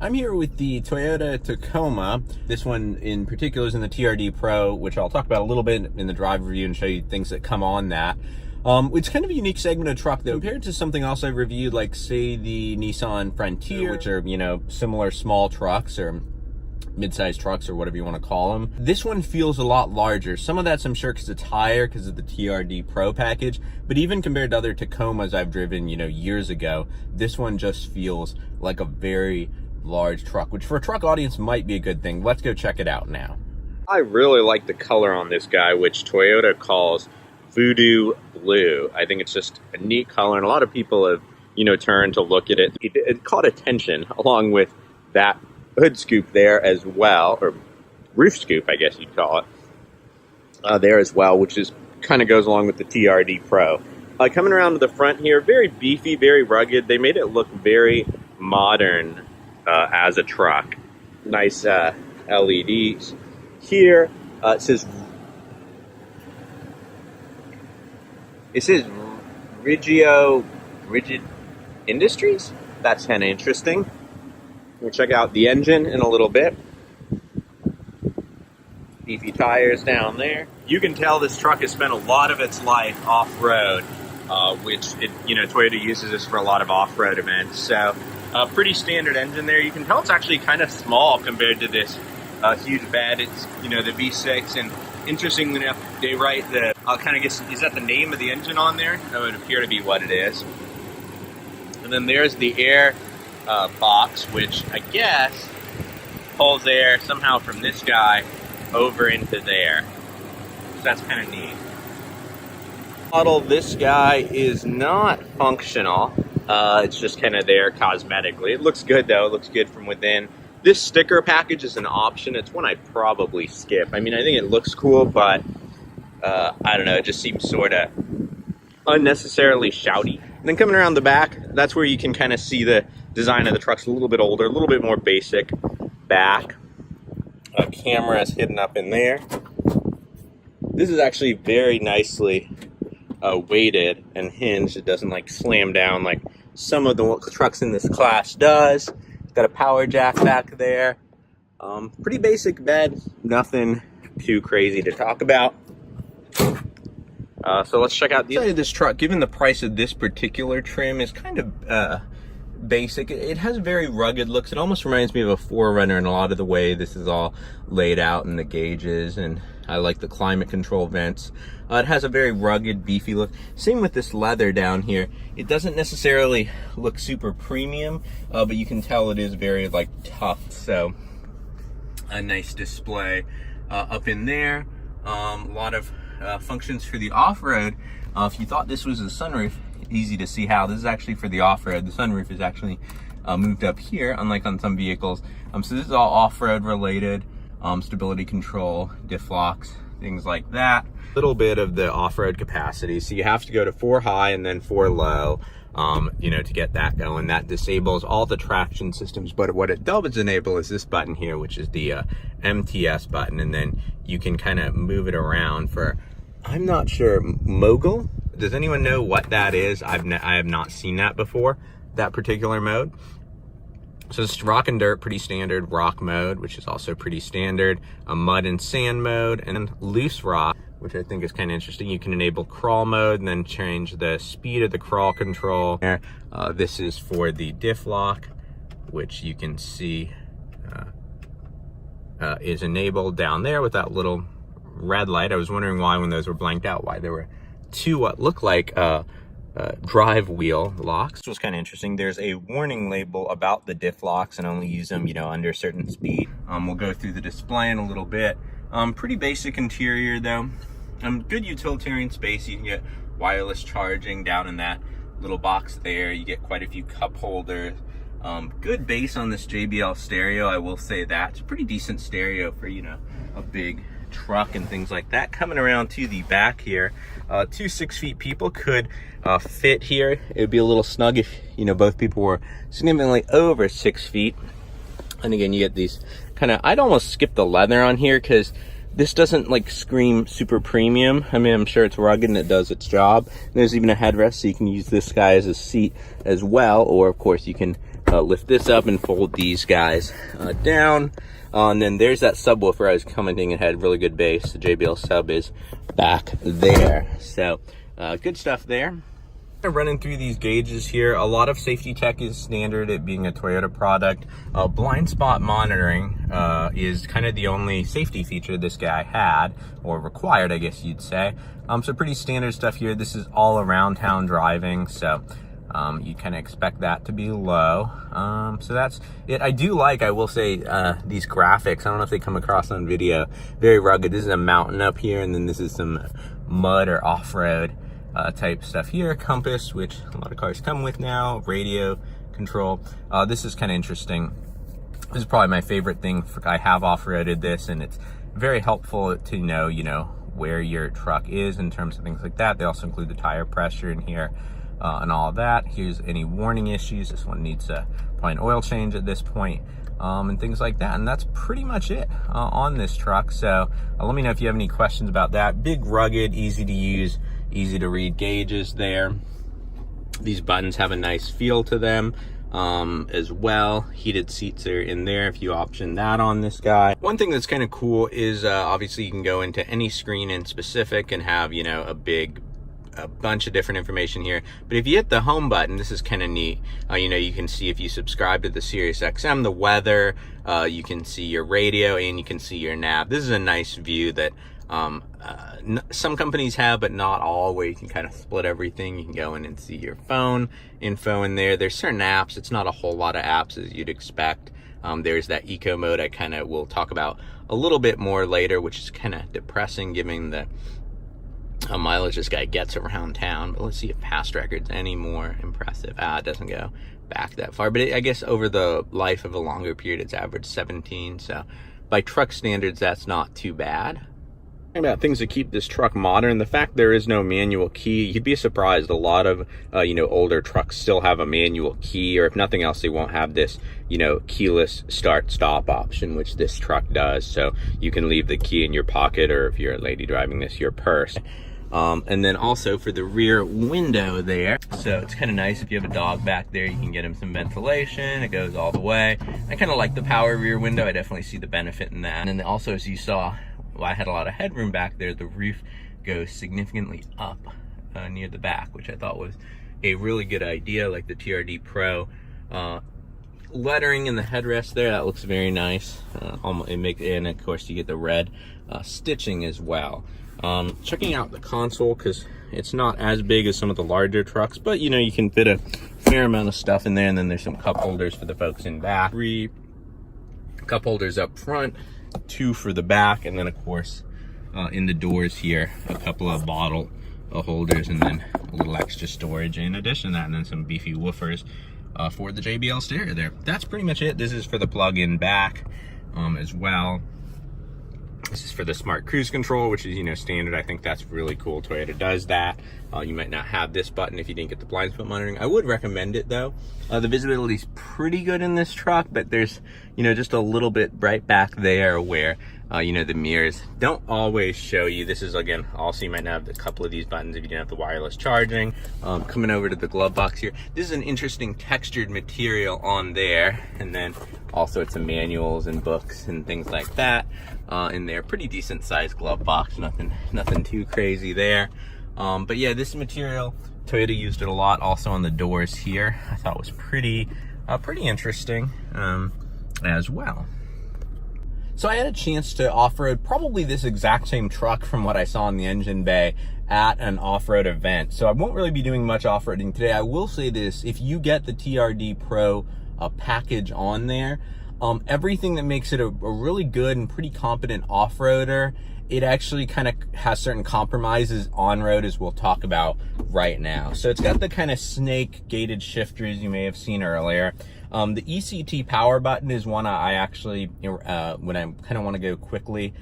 I'm here with the Toyota Tacoma. This one in particular is in the TRD Pro, which I'll talk about a little bit in the drive review and show you things that come on that. It's kind of a unique segment of truck though, compared to something else I've reviewed, like say the Nissan Frontier, which are, similar small trucks or mid-sized trucks or whatever you want to call them. This one feels a lot larger. Some of that's, I'm sure, because it's higher because of the TRD Pro package, but even compared to other Tacomas I've driven, years ago, this one just feels like a very large truck, which for a truck audience might be a good thing. Let's go check it out now. I really like the color on this guy, which Toyota calls Voodoo Blue. I think it's just a neat color, and a lot of people have, turned to look at it. It caught attention along with that hood scoop there as well, or roof scoop, I guess you'd call it, there as well, which is kind of goes along with the TRD Pro. Coming around to the front here, very beefy, very rugged. They made it look very modern as a truck. Nice LEDs here. It says Rigid Industries. That's kind of interesting. We'll check out the engine in a little bit. Beefy tires down there. You can tell this truck has spent a lot of its life off-road, which Toyota uses this for a lot of off-road events. So pretty standard engine there. You can tell it's actually kind of small compared to this huge bed. It's the V6, and interestingly enough, they write the kind of guess, is that the name of the engine on there? That would appear to be what it is. And then there's the air box, which I guess pulls air somehow from this guy over into there. So that's kind of neat. Model, this guy is not functional. It's just kind of there cosmetically. It looks good though. It looks good from within. This sticker package is an option. It's one I'd probably skip. I mean, I think it looks cool, but I don't know. It just seems sort of unnecessarily shouty. And then coming around the back, that's where you can kind of see the design of the truck's a little bit older, a little bit more basic back. Camera is hidden up in there. This is actually very nicely weighted and hinged. It doesn't like slam down like some of the trucks in this class does. It's got a power jack back there. Pretty basic bed, nothing too crazy to talk about. So let's check out the inside of this truck. Given the price of this particular trim is kind of basic, it has very rugged looks. It almost reminds me of a 4Runner in a lot of the way this is all laid out in the gauges, and I like the climate control vents. It has a very rugged, beefy look. Same with this leather down here. It doesn't necessarily look super premium, but you can tell it is very like tough. So a nice display up in there. A lot of functions for the off-road. If you thought this was a sunroof, easy to see how. This is actually for the off-road. The sunroof is actually moved up here, unlike on some vehicles. So this is all off-road related. Stability control, diff locks, things like that. A little bit of the off-road capacity. So you have to go to 4 high and then 4 low, to get that going. That disables all the traction systems, but what it does enable is this button here, which is the MTS button, and then you can kind of move it around for, I'm not sure, mogul? Does anyone know what that is? I have not seen that before, that particular mode. So it's rock and dirt, pretty standard. Rock mode, which is also pretty standard. A mud and sand mode, and then loose rock, which I think is kind of interesting. You can enable crawl mode and then change the speed of the crawl control. This is for the diff lock, which you can see is enabled down there with that little red light. I was wondering why, when those were blanked out, why there were 2 what look like drive wheel locks. This was kind of interesting. There's a warning label about the diff locks and only use them, under a certain speed. We'll go through the display in a little bit. Pretty basic interior though. Good utilitarian space. You can get wireless charging down in that little box there. You get quite a few cup holders. Good bass on this JBL stereo, I will say that. It's a pretty decent stereo for, a big truck and things like that. Coming around to the back here, 2 6-feet people could fit here. It would be a little snug if both people were significantly over 6 feet. And again, you get these kind of, I'd almost skip the leather on here because This doesn't like scream super premium. I mean, I'm sure it's rugged and it does its job. And there's even a headrest, so you can use this guy as a seat as well. Or of course you can lift this up and fold these guys down. And then there's that subwoofer I was commenting. It had really good bass. The JBL sub is back there. So good stuff there. Running through these gauges here, a lot of safety tech is standard, it being a Toyota product. Blind spot monitoring is kind of the only safety feature this guy had, or required, I guess you'd say. So pretty standard stuff here. This is all around town driving, so you kind of expect that to be low. So that's it. I do like, I will say, these graphics. I don't know if they come across on video. Very rugged. This is a mountain up here, and then this is some mud or off-road type stuff here. Compass, which a lot of cars come with now. Radio control. This is kind of interesting. This is probably my favorite thing. I have off-roaded this, and it's very helpful to know, where your truck is in terms of things like that. They also include the tire pressure in here and all of that. Here's any warning issues. This one needs probably an oil change at this point. And things like that. And that's pretty much it on this truck. So let me know if you have any questions about that. Big, rugged, easy to use, easy to read gauges there. These buttons have a nice feel to them as well. Heated seats are in there if you option that on this guy. One thing that's kind of cool is obviously you can go into any screen in specific and have, a bunch of different information here. But if you hit the home button, this is kind of neat. You can see if you subscribe to the Sirius XM, the weather, you can see your radio, and you can see your nav. This is a nice view that some companies have, but not all, where you can kind of split everything. You can go in and see your phone info in there. There's certain apps. It's not a whole lot of apps as you'd expect. There's that eco mode I kind of will talk about a little bit more later, which is kind of depressing given the mileage this guy gets around town. But let's see if past record's any more impressive. It doesn't go back that far, but I guess over the life of a longer period it's averaged 17, so by truck standards that's not too bad. About things that keep this truck modern, the fact there is no manual key. You'd be surprised, a lot of older trucks still have a manual key, or if nothing else they won't have this keyless start stop option, which this truck does. So you can leave the key in your pocket, or if you're a lady driving this, your purse. And then also for the rear window there, so it's kind of nice if you have a dog back there, you can get him some ventilation. It goes all the way. I kind of like the power rear window. I definitely see the benefit in that. And then also, as you saw, I had a lot of headroom back there. The roof goes significantly up near the back, which I thought was a really good idea. Like the TRD Pro lettering in the headrest there, that looks very nice. And of course you get the red stitching as well. Checking out the console, because it's not as big as some of the larger trucks, but you can fit a fair amount of stuff in there. And then there's some cup holders for the folks in back. 3 cup holders up front, 2 for the back, and then of course in the doors here a couple of bottle holders, and then a little extra storage in addition to that, and then some beefy woofers for the JBL stereo there. That's pretty much it. This is for the plug-in back as well. This is for the smart cruise control, which is standard. I think that's really cool. Toyota does that. You might not have this button if you didn't get the blind spot monitoring. I would recommend it though. The visibility is pretty good in this truck, but there's just a little bit right back there where the mirrors don't always show you. This is, again, also you might not have a couple of these buttons if you didn't have the wireless charging. Coming over to the glove box here, this is an interesting textured material on there, and then also it's some manuals and books and things like that in there. Pretty decent sized glove box, nothing too crazy there. But yeah, this material, Toyota used it a lot also on the doors here. I thought it was pretty interesting as well. So I had a chance to off-road probably this exact same truck from what I saw in the engine bay at an off-road event. So I won't really be doing much off-roading today. I will say this, if you get the TRD Pro package on there, everything that makes it a really good and pretty competent off-roader, it actually kind of has certain compromises on road, as we'll talk about right now. So it's got the kind of snake gated shifters you may have seen earlier. The ECT power button is one I actually, when I kind of want to go quickly,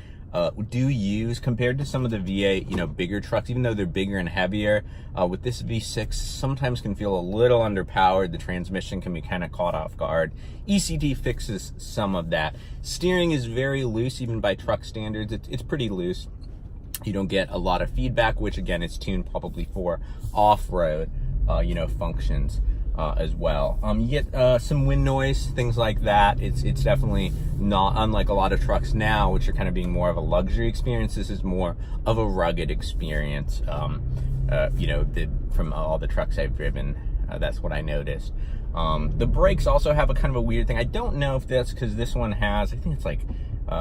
do use compared to some of the V8, you know, bigger trucks, even though they're bigger and heavier. With this V6, sometimes can feel a little underpowered. The transmission can be kind of caught off guard. ECT fixes some of that. Steering is very loose, even by truck standards. It's pretty loose. You don't get a lot of feedback, which again, it's tuned probably for off-road, you know, functions as well. You get some wind noise, things like that. It's definitely not unlike a lot of trucks now, which are kind of being more of a luxury experience. This is more of a rugged experience. You know, from all the trucks I've driven, that's what I noticed. The brakes also have a kind of a weird thing. I don't know if that's because this one has, I think it's like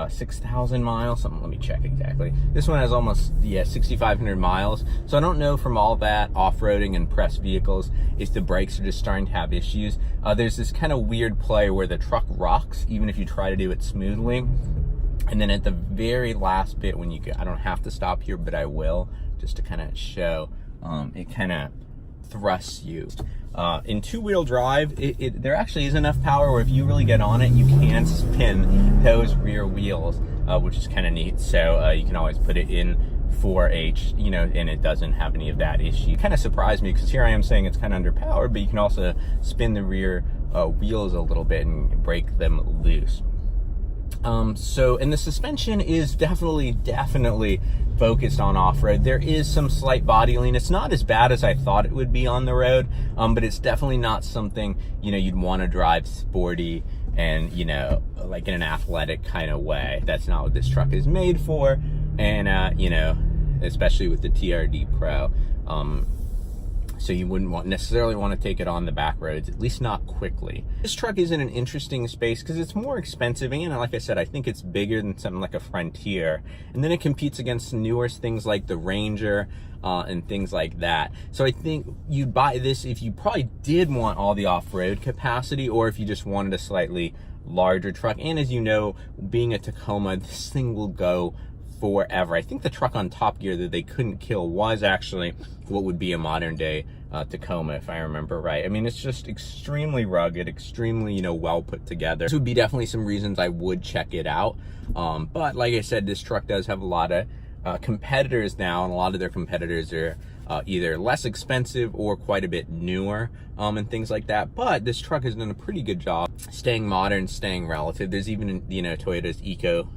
6,000 miles, something. Let me check exactly. This one has almost, yeah, 6,500 miles. So I don't know from all that off-roading and press vehicles if the brakes are just starting to have issues. There's this kind of weird play where the truck rocks, even if you try to do it smoothly. And then at the very last bit when you get, I don't have to stop here, but I will, just to kind of show, it kind of thrusts you. In two-wheel drive, there actually is enough power where if you really get on it, you can spin those rear wheels, which is kind of neat. So you can always put it in 4H, you know, and it doesn't have any of that issue. Kind of surprised me because here I am saying it's kind of underpowered, but you can also spin the rear wheels a little bit and break them loose. And the suspension is definitely focused on off-road. There is some slight body lean. It's not as bad as I thought it would be on the road, but it's definitely not something, you know, you'd want to drive sporty and, you know, like in an athletic kind of way. That's not what this truck is made for. And, you know, especially with the TRD Pro. So you wouldn't necessarily want to take it on the back roads, at least not quickly. This truck is in an interesting space because it's more expensive, and like I said, I think it's bigger than something like a Frontier. And then it competes against newer things like the Ranger and things like that. So I think you'd buy this if you probably did want all the off-road capacity, or if you just wanted a slightly larger truck. And as you know, being a Tacoma, this thing will go forever. I think the truck on Top Gear that they couldn't kill was actually what would be a modern day Tacoma, if I remember right. I mean, it's just extremely rugged, extremely, you know, well put together. This would be definitely some reasons I would check it out. But like I said, this truck does have a lot of competitors now, and a lot of their competitors are either less expensive or quite a bit newer and things like that. But this truck has done a pretty good job staying modern, staying relative. There's even, you know, Toyota's Eco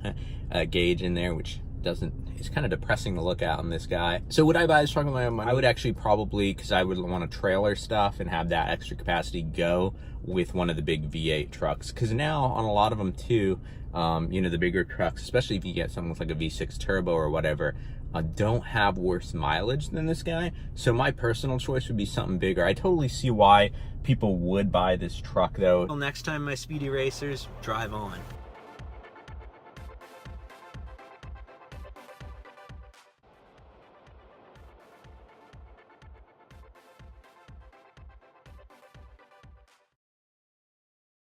gauge in there, which it's kind of depressing to look at on this guy. So would I buy this truck with my own money? I would actually probably, because I would want to trailer stuff and have that extra capacity, go with one of the big V8 trucks. Because now on a lot of them too, you know, the bigger trucks, especially if you get something with like a V6 turbo or whatever, don't have worse mileage than this guy. So my personal choice would be something bigger. I totally see why people would buy this truck though. Well, next time, my speedy racers, drive on.